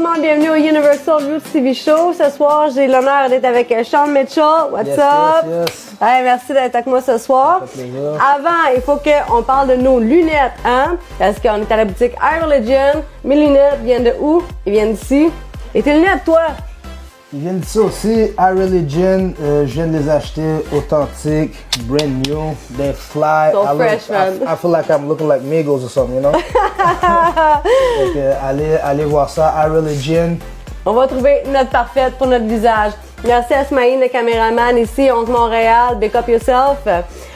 monde, bienvenue au Universal Roots TV Show. Ce soir, j'ai l'honneur d'être avec Sean Mitchell. What's up? Yes. Hey, merci d'être avec moi ce soir. Avant, il faut qu'on parle de nos lunettes, hein? Parce qu'on est à la boutique iReligion. Mes lunettes viennent de où? Ils viennent d'ici. Et tes lunettes, toi? Ils viennent d'ici aussi, iReligion, je viens de les acheter, authentiques, brand new, they fly. So fresh, man. I feel like I'm looking like Migos or something, you know? Donc, allez voir ça, iReligion. On va trouver notre parfaite pour notre visage. Merci à Smaïn, le caméraman ici, 11 Montréal, Big Up Yourself.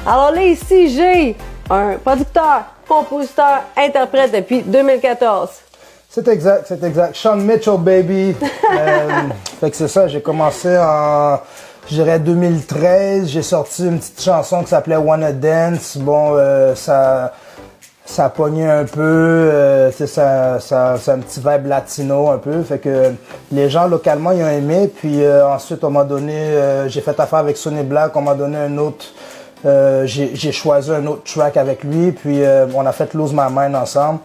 Alors là, ici, j'ai un producteur, compositeur, interprète depuis 2014. C'est exact. Sean Mitchell, baby. Fait que c'est ça, j'ai commencé en, je dirais, 2013. J'ai sorti une petite chanson qui s'appelait Wanna Dance. Bon, ça a pogné un peu, ça a un petit vibe latino un peu. Fait que les gens localement, ils ont aimé. Puis ensuite, on m'a donné, j'ai fait affaire avec Sonny Black, on m'a donné un autre, j'ai choisi un autre track avec lui. Puis on a fait Lose My Mind ensemble.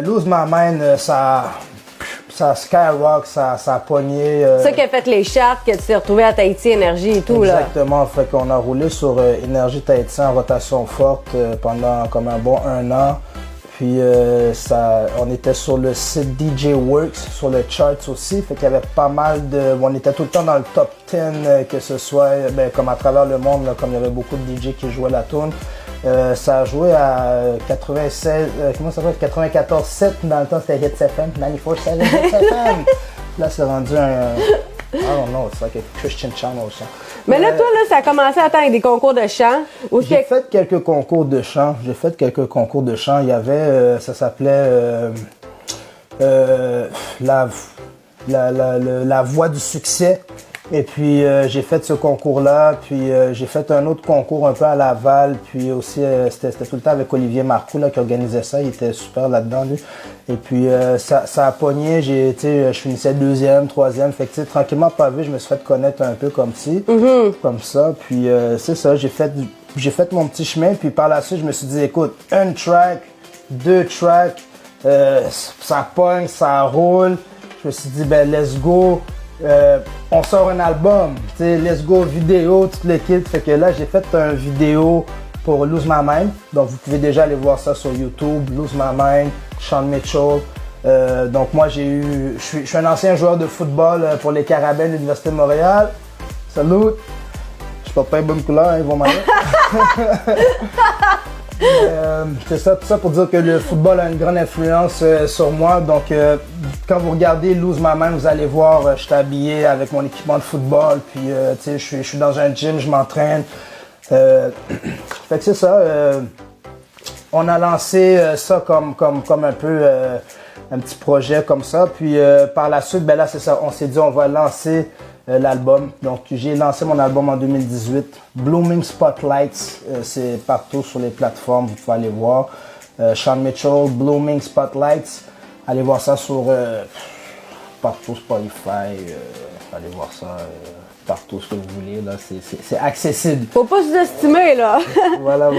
Lose My Mind, ça skyrock, ça a pogné. C'est ça qui a fait les charts, que tu t'es retrouvé à Tahiti Énergie et tout. Exactement, fait qu'on a roulé sur Énergie Tahiti en rotation forte pendant comme un bon 1 an. Puis on était sur le site DJ Works, sur le charts aussi, fait qu'il y avait pas mal de... On était tout le temps dans le top 10, que ce soit comme à travers le monde, là, comme il y avait beaucoup de DJ qui jouaient la tune. Ça a joué à 96, comment ça s'appelle, 94.7, dans le temps c'était Hits FM, 94.7 Hits FM. Là c'est rendu un, I don't know, it's like a Christian channel ça. Mais là, toi, là, ça a commencé à attendre des concours de chant. J'ai fait quelques concours de chant, il y avait, ça s'appelait la voix du succès. Et puis j'ai fait ce concours-là, puis j'ai fait un autre concours un peu à Laval, puis aussi c'était tout le temps avec Olivier Marcoux là, qui organisait ça, il était super là-dedans lui. Et puis ça a pogné, je finissais 2e, 3e, fait que tranquillement pas vu, je me suis fait connaître un peu comme ça, puis c'est ça, j'ai fait mon petit chemin, puis par la suite je me suis dit écoute, un track, 2 tracks, ça pogne, ça roule, je me suis dit ben let's go. On sort un album, let's go vidéo, toutes les kits. Fait que là, j'ai fait une vidéo pour Lose My Mind. Donc, vous pouvez déjà aller voir ça sur YouTube. Lose My Mind, Sean Mitchell. Donc, moi, je suis un ancien joueur de football pour les Carabins de l'Université de Montréal. Salut! Je porte pas une bonne couleur, hein, ils vont m'aller. C'est ça, tout ça pour dire que le football a une grande influence sur moi. Donc, quand vous regardez Lose My Mind, vous allez voir, je suis habillé avec mon équipement de football. Puis, je suis dans un gym, je m'entraîne. Fait que c'est ça. On a lancé ça comme un peu un petit projet comme ça. Puis, par la suite, ben là, c'est ça. On s'est dit, on va lancer l'album. Donc, j'ai lancé mon album en 2018. Blooming Spotlights, c'est partout sur les plateformes, vous pouvez aller voir. Sean Mitchell, Blooming Spotlights. Allez voir ça sur partout Spotify. Allez voir ça partout ce que vous voulez. Là, c'est accessible. Faut pas sous-estimer, là. Voilà.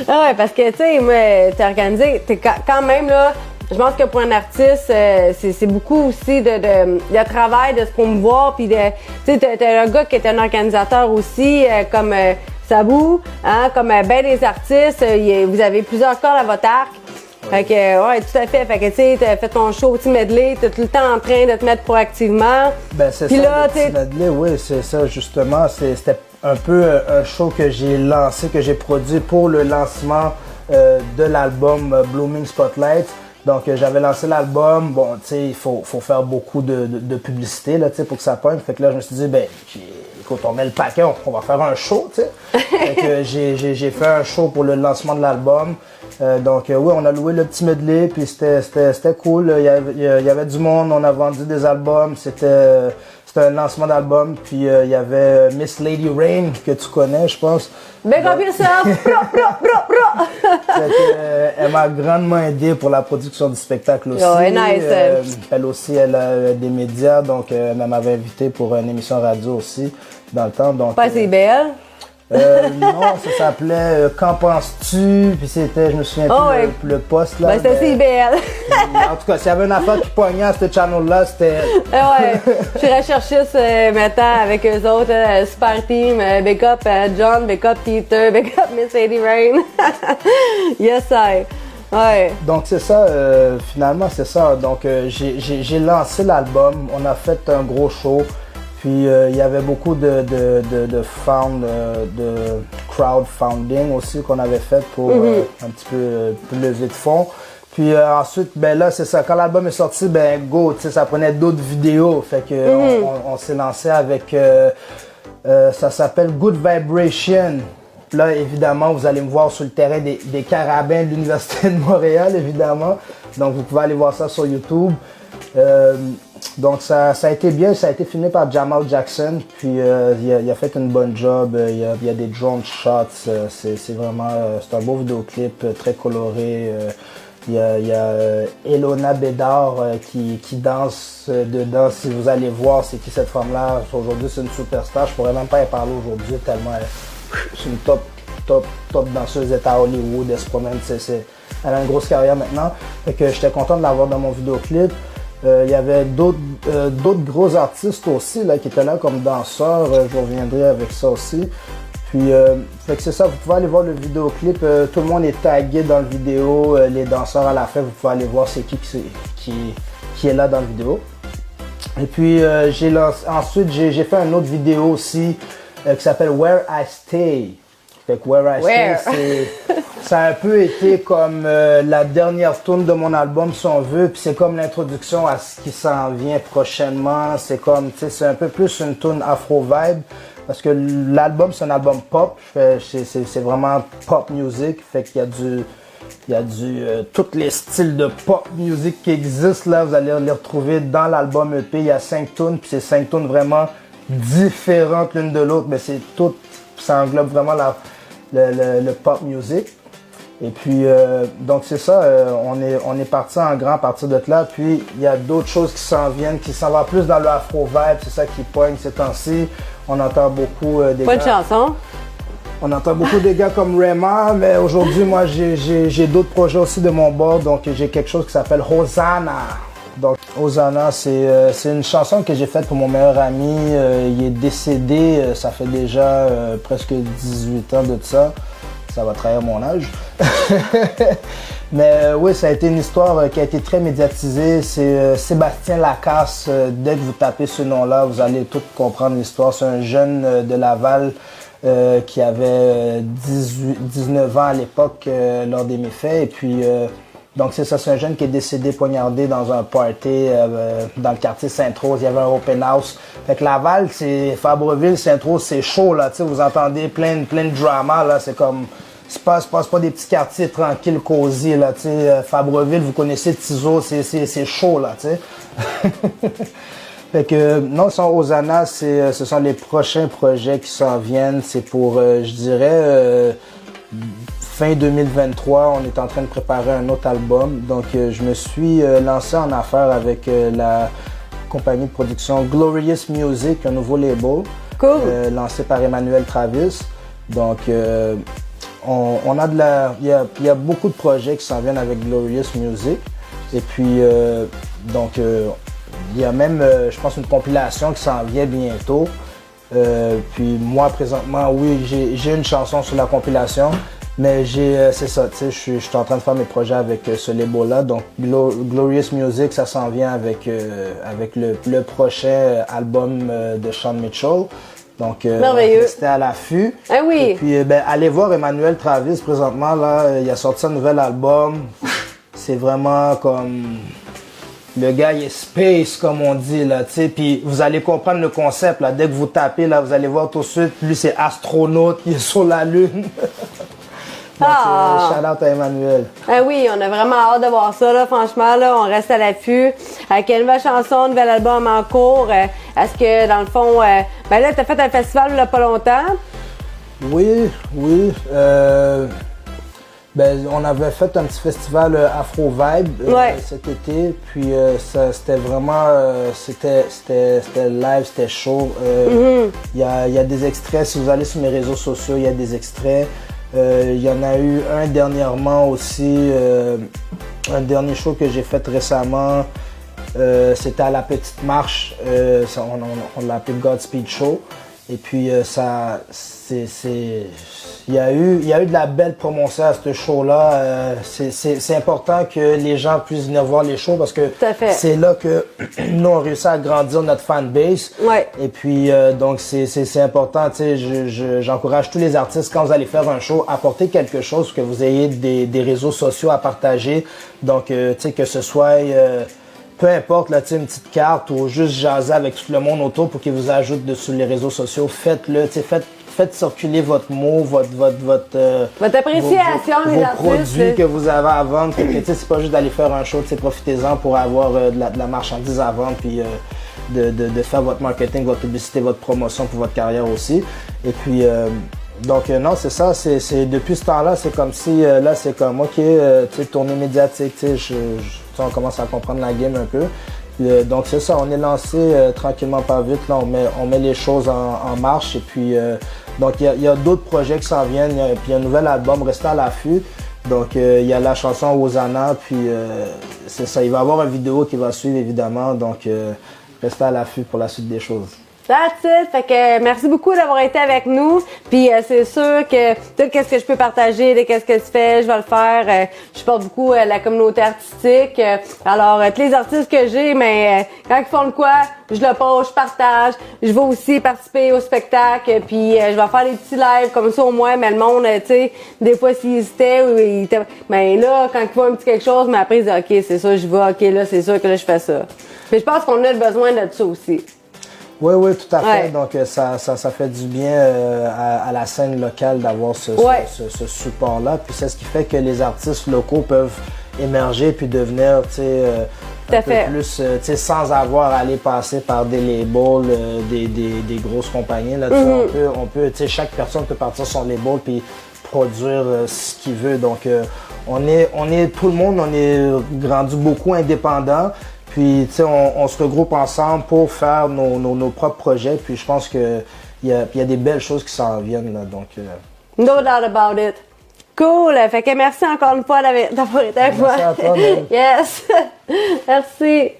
Ah ouais, parce que, tu sais, moi, t'es organisé, t'es quand même, là. Je pense que pour un artiste, c'est beaucoup aussi de travail, de se promouvoir, puis tu sais, t'as un gars qui est un organisateur aussi, comme Sabou, hein, comme ben des artistes, vous avez plusieurs cordes à votre arc. Fait que, ouais, tout à fait. Fait que, tu sais, t'as fait ton show petit medley, t'es tout le temps en train de te mettre proactivement. Ben, c'est ça, le petit medley, oui, c'est ça, justement. C'était un peu un show que j'ai lancé, que j'ai produit pour le lancement de l'album Blooming Spotlight. Donc, j'avais lancé l'album. Bon, tu sais, il faut faire beaucoup de publicité, là, tu sais, pour que ça pogne. Fait que là, je me suis dit, ben, écoute, on met le paquet, on va faire un show, tu sais. Fait que j'ai fait un show pour le lancement de l'album. Donc, oui, on a loué le petit medley, puis c'était cool. Il y avait du monde, on a vendu des albums. C'était un lancement d'album. Puis, il y avait Miss Lady Rain, que tu connais, je pense. Big up yourself! Elle m'a grandement aidé pour la production du spectacle aussi. Oh, nice. Elle aussi, elle a des médias, donc elle m'avait invité pour une émission radio aussi dans le temps. Donc, Pas si belle. Non, ça s'appelait Qu'en penses-tu? Puis c'était, je me souviens plus le poste là. Ben, c'était CBL. En tout cas, s'il y avait une affaire qui pognait à ce channel-là, c'était. Ouais, je suis recherchiste maintenant avec eux autres, super team, big up John, big up Peter, big up Miss Sadie Rain. Yes, I. Ouais. Donc c'est ça, finalement c'est ça. Donc j'ai lancé l'album, on a fait un gros show. Puis il y avait beaucoup de crowdfunding aussi qu'on avait fait pour un petit peu lever de fonds. Puis ensuite, ben là, c'est ça. Quand l'album est sorti, ben go, tu sais, ça prenait d'autres vidéos. Fait que on s'est lancé avec, ça s'appelle Good Vibration. Là, évidemment, vous allez me voir sur le terrain des Carabins de l'Université de Montréal, évidemment. Donc, vous pouvez aller voir ça sur YouTube. Donc ça a été bien, ça a été filmé par Jamal Jackson, puis il a fait une bonne job, il y a des drone shots, c'est vraiment, c'est un beau vidéoclip très coloré. Il y a Elona Bédard qui danse dedans, si vous allez voir c'est qui cette femme-là, aujourd'hui c'est une superstar, je pourrais même pas y parler aujourd'hui tellement c'est une top danseuse, elle est à Hollywood, elle se promène, elle a une grosse carrière maintenant, fait que j'étais content de l'avoir dans mon vidéoclip. Il y avait d'autres gros artistes aussi là, qui étaient là comme danseurs, je reviendrai avec ça aussi. Puis, fait que c'est ça, vous pouvez aller voir le vidéoclip, tout le monde est tagué dans le vidéo, les danseurs à la fin, vous pouvez aller voir c'est qui est là dans la vidéo. Et puis, ensuite j'ai fait une autre vidéo aussi qui s'appelle Where I Stay. Fait que Where I Stay, ça a un peu été comme la dernière tune de mon album, si on veut, puis c'est comme l'introduction à ce qui s'en vient prochainement. C'est comme, tu sais, c'est un peu plus une tune afro-vibe, parce que l'album, c'est un album pop, c'est vraiment pop music, fait qu'il y a tous les styles de pop music qui existent, là, vous allez les retrouver dans l'album EP. Il y a 5 tunes, puis c'est 5 tunes vraiment différentes l'une de l'autre, mais c'est tout, ça englobe vraiment le pop music. Et puis, donc c'est ça, on est parti en grand à partir de là. Puis, il y a d'autres choses qui s'en viennent, qui s'en vont plus dans le afro-vibe. C'est ça qui pogne ces temps-ci. On entend beaucoup des Pas de chanson. On entend beaucoup des gars comme Rema, mais aujourd'hui, moi, j'ai d'autres projets aussi de mon bord. Donc, j'ai quelque chose qui s'appelle Hosanna. Donc, Hosanna, c'est une chanson que j'ai faite pour mon meilleur ami. Il est décédé, ça fait déjà presque 18 ans de ça. Ça va trahir mon âge. Mais oui, ça a été une histoire qui a été très médiatisée. C'est Sébastien Lacasse. Dès que vous tapez ce nom-là, vous allez tout comprendre l'histoire. C'est un jeune de Laval qui avait 19 ans à l'époque lors des méfaits. Et puis, donc c'est ça, c'est un jeune qui est décédé poignardé dans un party dans le quartier Sainte-Rose. Il y avait un open house. Fait que Laval, c'est Fabreville, Sainte-Rose, c'est chaud là. Tu sais, vous entendez plein de drama là. C'est comme, c'est pas des petits quartiers tranquilles, cosy là. Tu sais, Fabreville, vous connaissez Tizo, c'est chaud là. Tu sais. Fait que non, sans Hosanna, ce sont les prochains projets qui s'en viennent. C'est pour, je dirais, fin 2023, on est en train de préparer un autre album. Donc, je me suis lancé en affaires avec la compagnie de production Glorious Music, un nouveau label. Cool. Lancé par Emmanuel Travis. Donc, on a il y a beaucoup de projets qui s'en viennent avec Glorious Music. Et puis, donc, il y a même, je pense, une compilation qui s'en vient bientôt. Puis moi, présentement, oui, j'ai une chanson sur la compilation. Mais c'est ça, tu sais, je suis en train de faire mes projets avec ce label-là. Donc, Glorious Music, ça s'en vient avec le prochain album de Sean Mitchell. Donc, restez à l'affût. Ah oui! Et puis, allez voir Emmanuel Travis présentement, là, il a sorti un nouvel album. C'est vraiment comme... Le gars, il est space, comme on dit, là, tu sais. Puis, vous allez comprendre le concept, là. Dès que vous tapez, là, vous allez voir tout de suite. Lui, c'est astronaute, il est sur la Lune. Donc, shout out à Emmanuel. Ah oui, on a vraiment hâte de voir ça, là. Franchement, là, on reste à l'affût. Avec une nouvelle chanson, un nouvel album en cours. Est-ce que, dans le fond, ben là, t'as fait un festival il y a pas longtemps? Oui. Ben, on avait fait un petit festival Afro Vibe Ouais. cet été, puis c'était vraiment, c'était live, c'était chaud. Il y a des extraits, si vous allez sur mes réseaux sociaux, il y a des extraits. Il y en a eu un dernièrement aussi, un dernier show que j'ai fait récemment. C'était à la Petite Marche, on l'a appelé Godspeed Show. Et puis il y a eu de la belle promotion à ce show-là. C'est important que les gens puissent venir voir les shows parce que c'est là que nous on réussit à grandir notre fanbase. Ouais. Et puis donc c'est important. Tu sais, j'encourage tous les artistes quand vous allez faire un show, apportez quelque chose, que vous ayez des réseaux sociaux à partager. Donc tu sais, que ce soit peu importe, là, une petite carte ou juste jaser avec tout le monde autour pour qu'ils vous ajoutent sur les réseaux sociaux. Faites-le, faites circuler votre mot, votre appréciation des artistes. Produits que vous avez à vendre. C'est pas juste d'aller faire un show, profitez-en pour avoir de la marchandise à vendre, puis de faire votre marketing, votre publicité, votre promotion pour votre carrière aussi. Et puis donc non, c'est ça, c'est depuis ce temps-là, c'est comme si là c'est comme OK, tournée médiatique, on commence à comprendre la game un peu. Donc c'est ça, on est lancé tranquillement pas vite, là on met les choses en marche, et puis donc il y a d'autres projets qui s'en viennent, puis il y a un nouvel album, restez à l'affût. Donc il y a la chanson Hosanna, puis c'est ça, il va y avoir une vidéo qui va suivre évidemment, donc restez à l'affût pour la suite des choses. That's it. Fait que merci beaucoup d'avoir été avec nous. Puis c'est sûr que tout ce que je peux partager, de qu'est-ce que tu fais, je vais le faire. Je supporte beaucoup la communauté artistique. Alors tous les artistes que j'ai, mais quand ils font de quoi, je le poste, je partage. Je vais aussi participer au spectacle. Puis je vais faire des petits lives comme ça au moins. Mais le monde, tu sais, des fois s'ils hésitaient, mais là quand ils font un petit quelque chose, mais après ils disent OK, c'est ça, je vais. OK, là c'est sûr que là je fais ça. Mais je pense qu'on a besoin de ça aussi. Oui, tout à fait. Ouais. Donc, ça fait du bien à la scène locale d'avoir ce support-là. Puis c'est ce qui fait que les artistes locaux peuvent émerger puis devenir, un peu plus, sans avoir à aller passer par des labels, des grosses compagnies. Là, on peut, chaque personne peut partir son label puis produire ce qu'il veut. Donc, tout le monde, on est rendu beaucoup indépendant. Puis, on se regroupe ensemble pour faire nos propres projets. Puis, je pense qu'il y a des belles choses qui s'en viennent, là. Donc, no doubt about it. Cool. Fait que merci encore une fois d'avoir été avec moi. Merci à toi, man. Yes. Merci.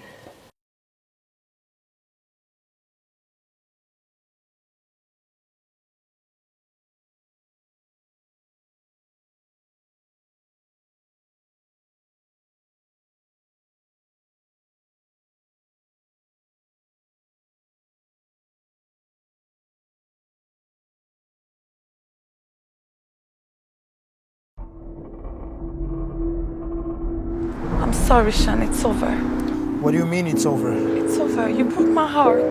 I'm sorry, Sean, it's over. What do you mean it's over? It's over. You broke my heart.